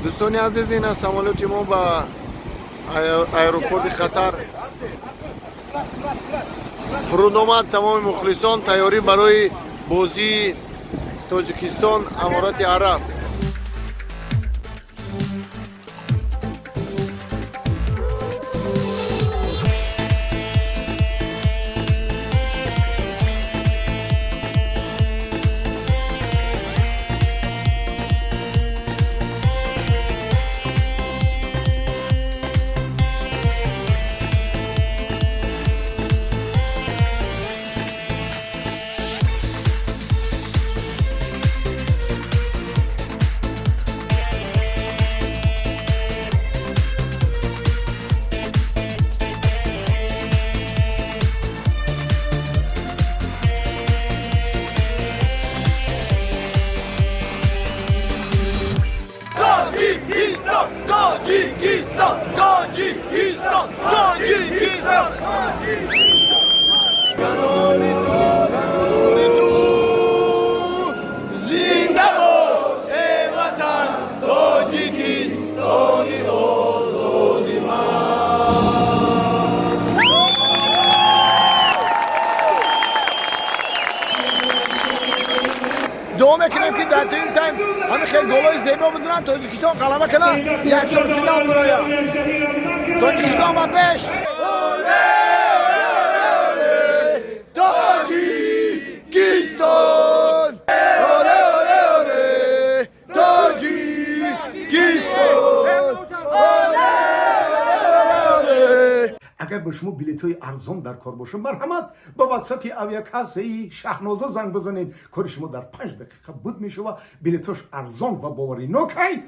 دوستان عزیز، این از سمالوت ما با ایروپورت قطر فرود آمد. تمام مخلصان تیاری برای بازی تاجیکستان امارات عرب. Tacikistan, Tacikistan, Tacikistan, Kanoni tu, zinda boş ey vatan, Tacikistan'ı دوم میکنیم که در این تایم همه خیلی گلای زیبا بزنن. تاجیکستان غلبه کنه. یک چهار فینال برای تاجیکستان و پیش. تاجیکستان، اوله اوله اوله، تاجیکستان، اوله اوله. اگر به شما بلیط‌های ارزان در کار باشه، مرحمت با واتساپ اویاکاسی شهنازه زنگ بزنید. کار شما در 5 دقیقه بود میشه و بلیطاش ارزان و باوری نوکی.